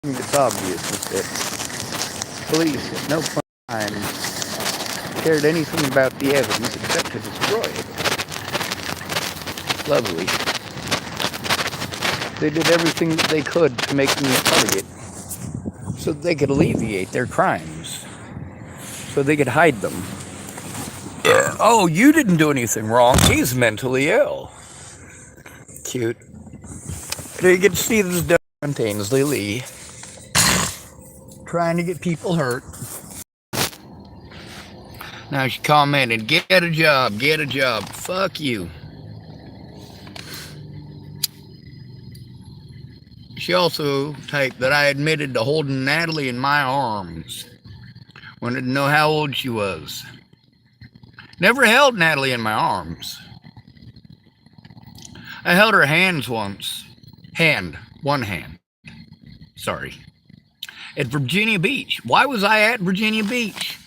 It's obvious is that police at no point in time cared anything about the evidence except to destroy it. Lovely. They did everything that they could to make me a target so that they could alleviate their crimes, so they could hide them. Oh, you didn't do anything wrong. He's mentally ill. Cute. You get to see this document contains Lily trying to get people hurt. Now she commented, get a job, get a job. Fuck you. She also typed that I admitted to holding Natalie in my arms. Wanted to know how old she was. Never held Natalie in my arms. I held her hands once. One hand. Sorry. At Virginia Beach. Why was I at Virginia Beach?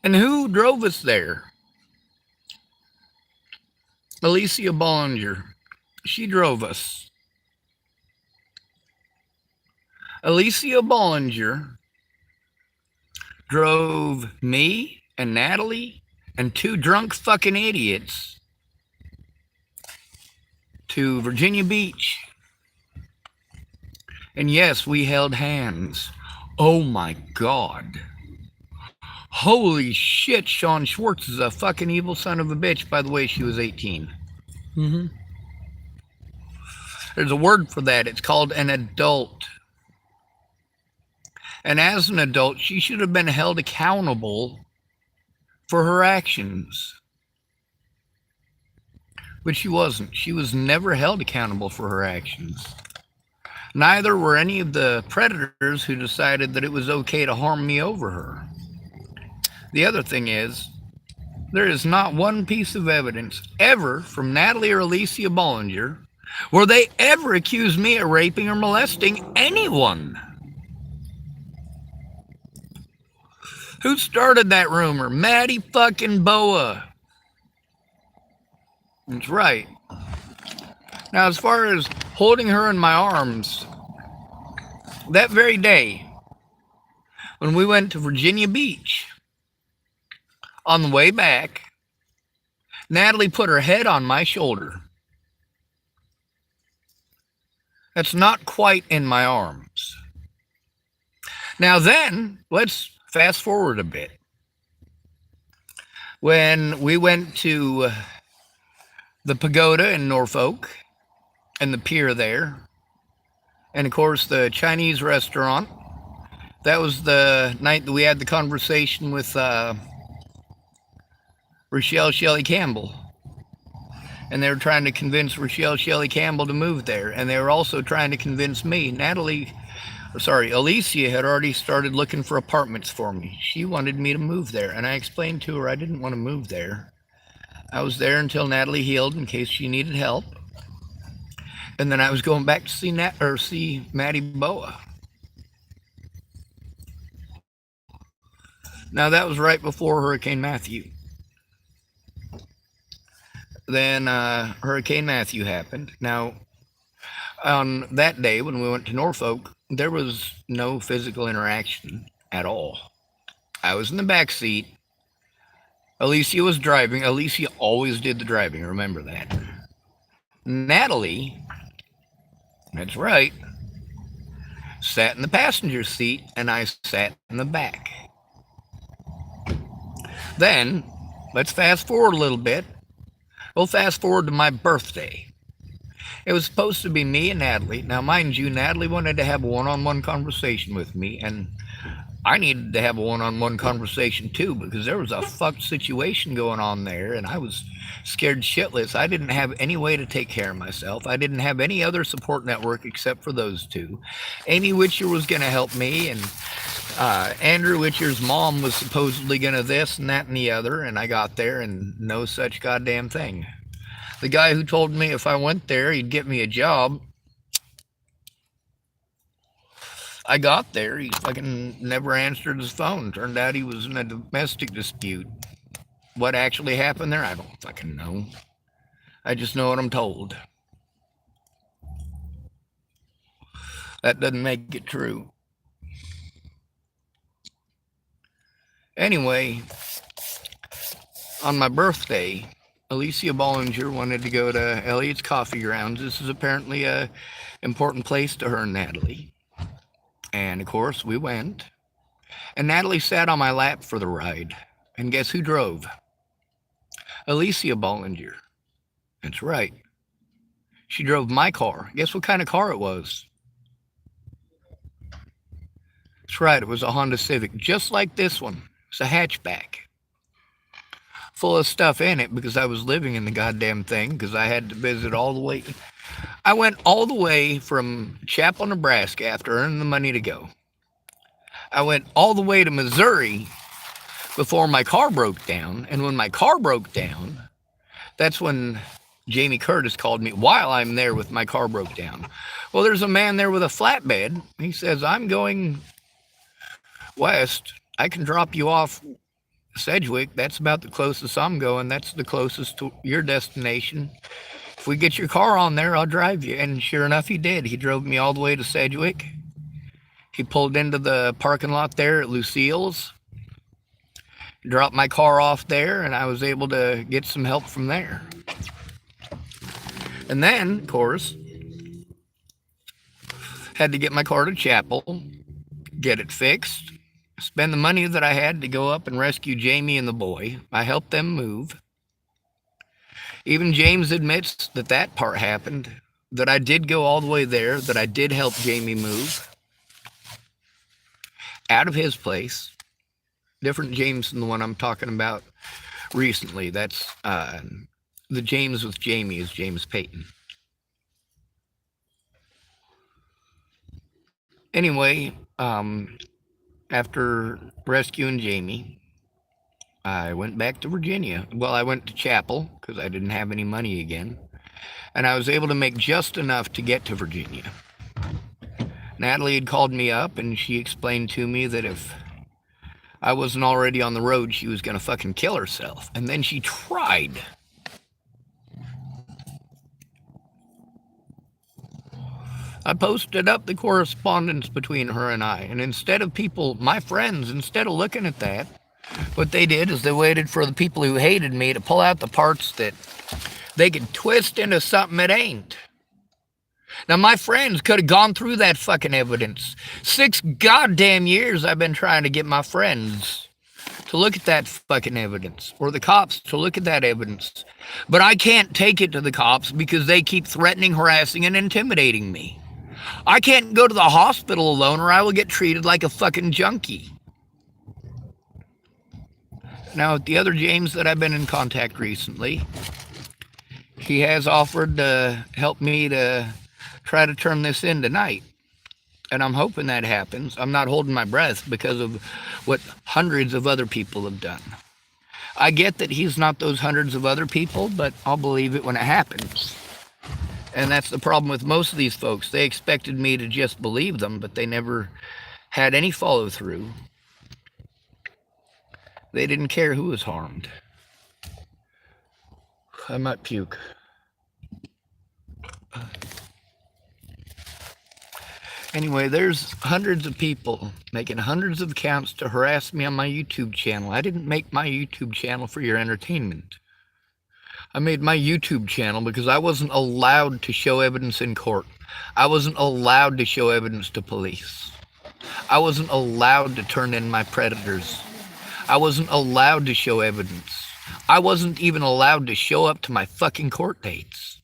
And who drove us there? Alicia Bollinger. She drove us. Alicia Bollinger drove me and Natalie and two drunk fucking idiots to Virginia Beach. And yes, we held hands. Oh my God. Holy shit, Sean Schwartz is a fucking evil son of a bitch. By the way, she was 18. There's a word for that. It's called an adult. And as an adult, she should have been held accountable for her actions. But she wasn't. She was never held accountable for her actions. Neither were any of the predators who decided that it was okay to harm me over her. The other thing is, there is not one piece of evidence ever from Natalie or Alicia Bollinger where they ever accused me of raping or molesting anyone. Who started that rumor? Maddie fucking Boa. That's right. Now, as far as holding her in my arms, that very day, when we went to Virginia Beach, on the way back, Natalie put her head on my shoulder. That's not quite in my arms. Now then, let's fast forward a bit. When we went to the pagoda in Norfolk and the pier there, and of course the Chinese restaurant, that was the night that we had the conversation with Rochelle Shelley Campbell. And they were trying to convince Rochelle Shelley Campbell to move there. And they were also trying to convince me. Alicia had already started looking for apartments for me. She wanted me to move there. And I explained to her I didn't want to move there. I was there until Natalie healed in case she needed help. And then I was going back to see Maddie Boa. Now that was right before Hurricane Matthew. Then Hurricane Matthew happened. Now, on that day when we went to Norfolk, there was no physical interaction at all. I was in the back seat. Alicia was driving. Alicia always did the driving, remember that. Natalie, that's right, sat in the passenger seat and I sat in the back. Then, let's fast forward a little bit. We'll fast forward to my birthday. It was supposed to be me and Natalie. Now, mind you, Natalie wanted to have a one-on-one conversation with me, and I needed to have a one-on-one conversation too, because there was a fucked situation going on there, and I was scared shitless. I didn't have any way to take care of myself. I didn't have any other support network except for those two. Amy Witcher was going to help me, and Andrew Witcher's mom was supposedly going to this and that and the other, and I got there and no such goddamn thing. The guy who told me if I went there, he'd get me a job. I got there, he fucking never answered his phone. Turned out he was in a domestic dispute. What actually happened there, I don't fucking know. I just know what I'm told. That doesn't make it true. Anyway, on my birthday, Alicia Bollinger wanted to go to Elliot's Coffee Grounds. This is apparently a important place to her and Natalie. And of course, we went. And Natalie sat on my lap for the ride. And guess who drove? Alicia Bollinger. That's right. She drove my car. Guess what kind of car it was? That's right, it was a Honda Civic, just like this one. It's a hatchback. Full of stuff in it because I was living in the goddamn thing because I had to visit all the way. I went all the way from Chapel, Nebraska after earning the money to go. I went all the way to Missouri before my car broke down. And when my car broke down, that's when Jamie Curtis called me while I'm there with my car broke down. Well, there's a man there with a flatbed. He says, I'm going west. I can drop you off Sedgwick. That's about the closest I'm going. That's the closest to your destination. If we get your car on there, I'll drive you. And sure enough, he did. He drove me all the way to Sedgwick. He pulled into the parking lot there at Lucille's, dropped my car off there, and I was able to get some help from there. And then, of course, had to get my car to Chapel, get it fixed, spend the money that I had to go up and rescue Jamie and the boy. I helped them move. Even James admits that that part happened, that I did go all the way there, that I did help Jamie move out of his place. Different James than the one I'm talking about recently. That's the James with Jamie is James Payton. Anyway, after rescuing Jamie, I went back to Virginia. Well, I went to Chapel because I didn't have any money again. And I was able to make just enough to get to Virginia. Natalie had called me up and she explained to me that if I wasn't already on the road, she was going to fucking kill herself. And then she tried. I posted up the correspondence between her and I. And instead of people, my friends, instead of looking at that, what they did is they waited for the people who hated me to pull out the parts that they could twist into something it ain't. Now, my friends could have gone through that fucking evidence. 6 goddamn years I've been trying to get my friends to look at that fucking evidence, or the cops to look at that evidence. But I can't take it to the cops because they keep threatening, harassing, and intimidating me. I can't go to the hospital alone or I will get treated like a fucking junkie. Now, the other James that I've been in contact recently, he has offered to help me to try to turn this in tonight. And I'm hoping that happens. I'm not holding my breath because of what hundreds of other people have done. I get that he's not those hundreds of other people, but I'll believe it when it happens. And that's the problem with most of these folks. They expected me to just believe them, but they never had any follow through. They didn't care who was harmed. I might puke. Anyway, there's hundreds of people making hundreds of accounts to harass me on my YouTube channel. I didn't make my YouTube channel for your entertainment. I made my YouTube channel because I wasn't allowed to show evidence in court. I wasn't allowed to show evidence to police. I wasn't allowed to turn in my predators. I wasn't allowed to show evidence. I wasn't even allowed to show up to my fucking court dates.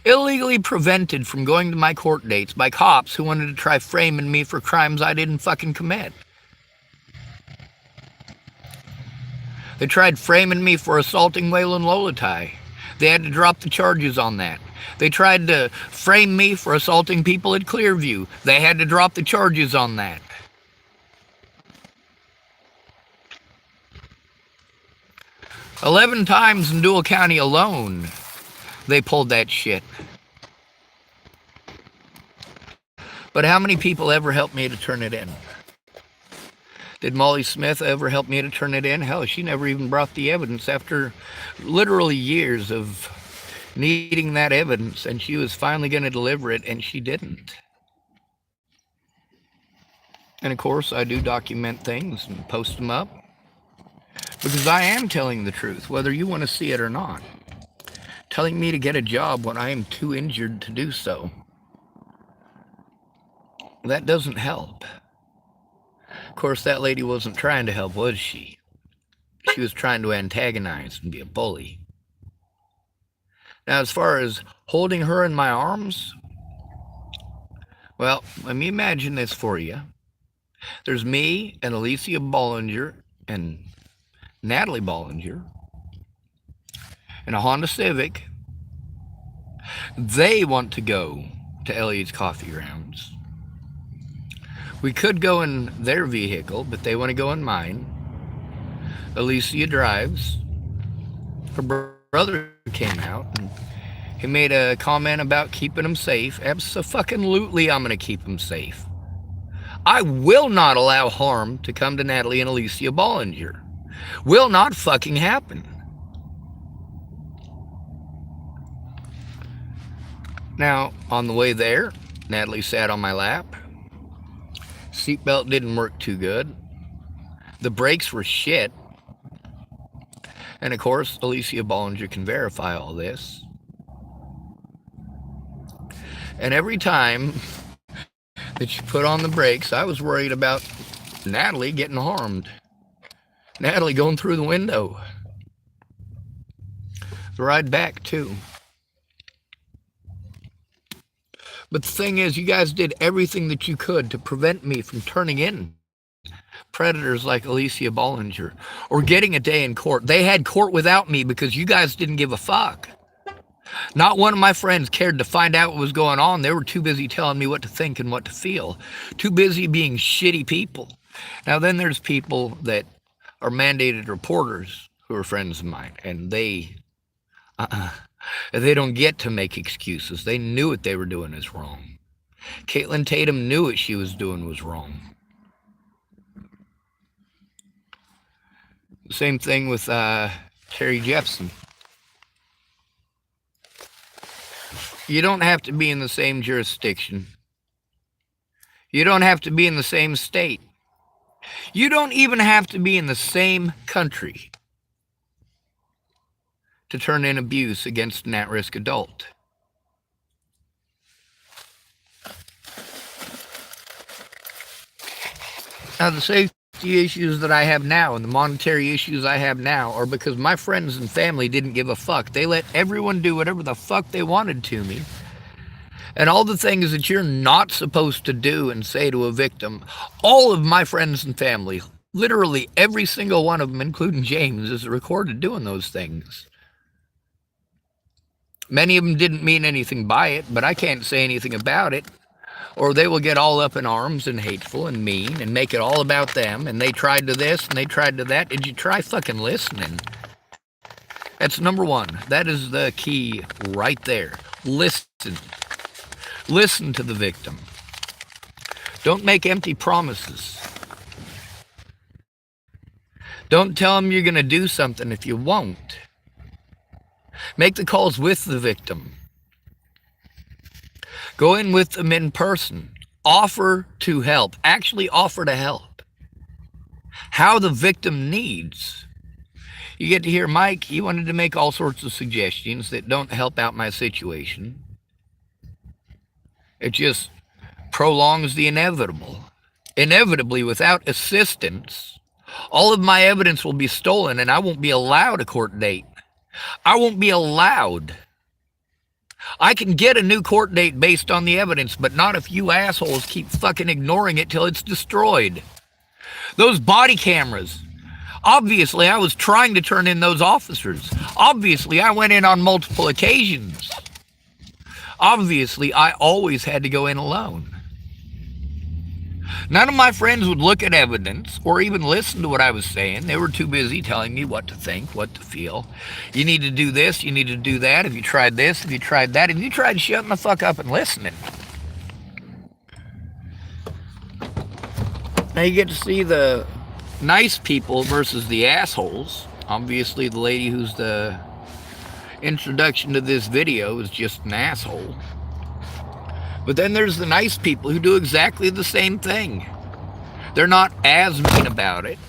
Illegally prevented from going to my court dates by cops who wanted to try framing me for crimes I didn't fucking commit. They tried framing me for assaulting Waylon Lolatai. They had to drop the charges on that. They tried to frame me for assaulting people at Clearview. They had to drop the charges on that. "11 times in Dual County alone, they pulled that shit. But how many people ever helped me to turn it in? Did Molly Smith ever help me to turn it in? Hell, she never even brought the evidence after literally years of needing that evidence, and she was finally going to deliver it, and she didn't. And of course, I do document things and post them up because I am telling the truth, whether you want to see it or not. Telling me to get a job when I am too injured to do so. That doesn't help. Of course, that lady wasn't trying to help, was she? She was trying to antagonize and be a bully. Now, as far as holding her in my arms, well, let me imagine this for you. There's me and Alicia Bollinger and Natalie Bollinger in a Honda Civic. They want to go to Elliot's Coffee Grounds. We could go in their vehicle, but they want to go in mine. Alicia drives. Her brother came out and he made a comment about keeping them safe. Abso-fucking-lutely, I'm going to keep them safe. I will not allow harm to come to Natalie and Alicia Bollinger. Will not fucking happen. Now, on the way there, Natalie sat on my lap. Seatbelt didn't work too good. The brakes were shit. And of course, Alicia Bollinger can verify all this. And every time that she put on the brakes, I was worried about Natalie getting harmed. Natalie going through the window. The ride back, too. But the thing is, you guys did everything that you could to prevent me from turning in predators like Alicia Bollinger or getting a day in court. They had court without me because you guys didn't give a fuck. Not one of my friends cared to find out what was going on. They were too busy telling me what to think and what to feel. Too busy being shitty people. Now then there's people that are mandated reporters who are friends of mine, and they don't get to make excuses. They knew what they were doing is wrong. Caitlin Tatum knew what she was doing was wrong. Same thing with Terry Jepson. You don't have to be in the same jurisdiction. You don't have to be in the same state. You don't even have to be in the same country to turn in abuse against an at-risk adult. Now, the safety issues that I have now and the monetary issues I have now are because my friends and family didn't give a fuck. They let everyone do whatever the fuck they wanted to me. And all the things that you're not supposed to do and say to a victim, all of my friends and family, literally every single one of them, including James, is recorded doing those things. Many of them didn't mean anything by it, but I can't say anything about it, or they will get all up in arms and hateful and mean and make it all about them, and they tried to this and they tried to that. Did you try fucking listening? That's number one. That is the key right there. Listen. Listen to the victim. Don't make empty promises. Don't tell them you're going to do something if you won't. Make the calls with the victim. Go in with them in person. Offer to help. Actually offer to help. How the victim needs. You get to hear Mike, he wanted to make all sorts of suggestions that don't help out my situation. It just prolongs the inevitable. Inevitably, without assistance, all of my evidence will be stolen and I won't be allowed a court date. I won't be allowed. I can get a new court date based on the evidence, but not if you assholes keep fucking ignoring it till it's destroyed. Those body cameras. Obviously, I was trying to turn in those officers. Obviously, I went in on multiple occasions. Obviously, I always had to go in alone. None of my friends would look at evidence or even listen to what I was saying. They were too busy telling me what to think, what to feel. You need to do this, you need to do that. Have you tried this? Have you tried that? Have you tried shutting the fuck up and listening? Now you get to see the nice people versus the assholes. Obviously, the lady who's the introduction to this video is just an asshole. But then there's the nice people who do exactly the same thing. They're not as mean about it.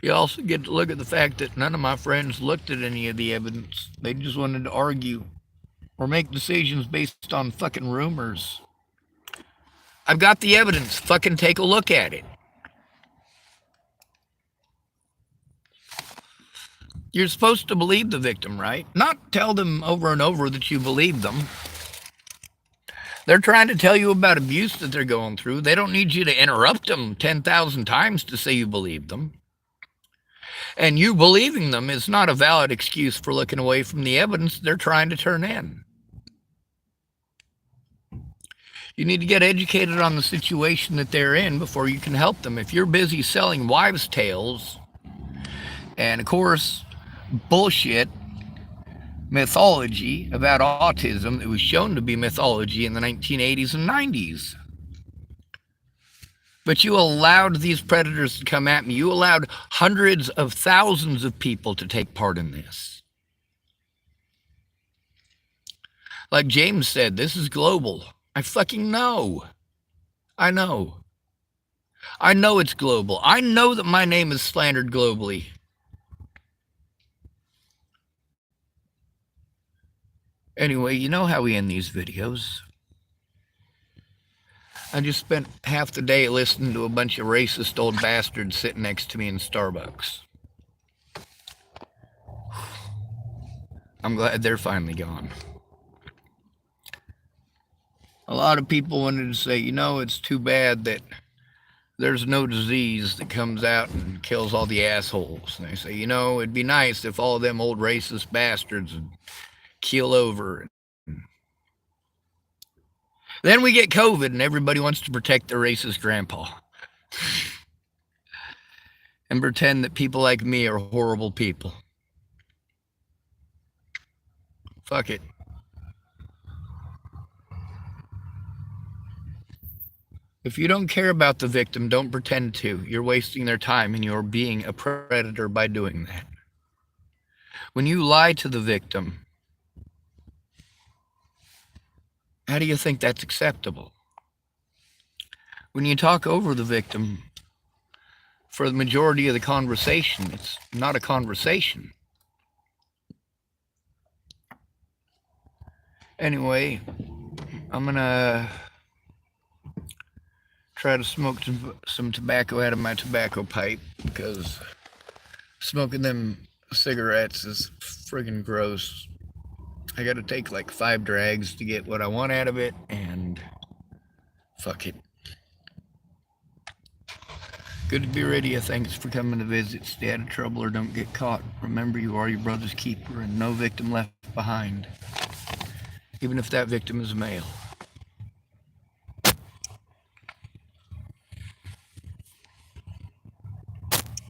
You also get to look at the fact that none of my friends looked at any of the evidence. They just wanted to argue or make decisions based on fucking rumors. I've got the evidence. Fucking take a look at it. You're supposed to believe the victim, right? Not tell them over and over that you believe them. They're trying to tell you about abuse that they're going through. They don't need you to interrupt them 10,000 times to say you believe them. And you believing them is not a valid excuse for looking away from the evidence they're trying to turn in. You need to get educated on the situation that they're in before you can help them. If you're busy selling wives' tales and, of course, bullshit mythology about autism that was shown to be mythology in the 1980s and 90s, but you allowed these predators to come at me. You allowed hundreds of thousands of people to take part in this. Like James said, this is global. I fucking know. I know. I know it's global. I know that my name is slandered globally. Anyway, you know how we end these videos. I just spent half the day listening to a bunch of racist old bastards sitting next to me in Starbucks. I'm glad they're finally gone. A lot of people wanted to say, you know, it's too bad that there's no disease that comes out and kills all the assholes. And they say, you know, it'd be nice if all of them old racist bastards would keel over. Then we get COVID and everybody wants to protect their racist grandpa. And pretend that people like me are horrible people. Fuck it. If you don't care about the victim, don't pretend to. You're wasting their time and you're being a predator by doing that. When you lie to the victim, how do you think that's acceptable? When you talk over the victim for the majority of the conversation, it's not a conversation. Anyway, I'm gonna try to smoke some tobacco out of my tobacco pipe because smoking them cigarettes is friggin' gross. I gotta take like 5 drags to get what I want out of it, and fuck it. Good to be radio. Thanks for coming to visit. Stay out of trouble or don't get caught. Remember, you are your brother's keeper and no victim left behind, even if that victim is male.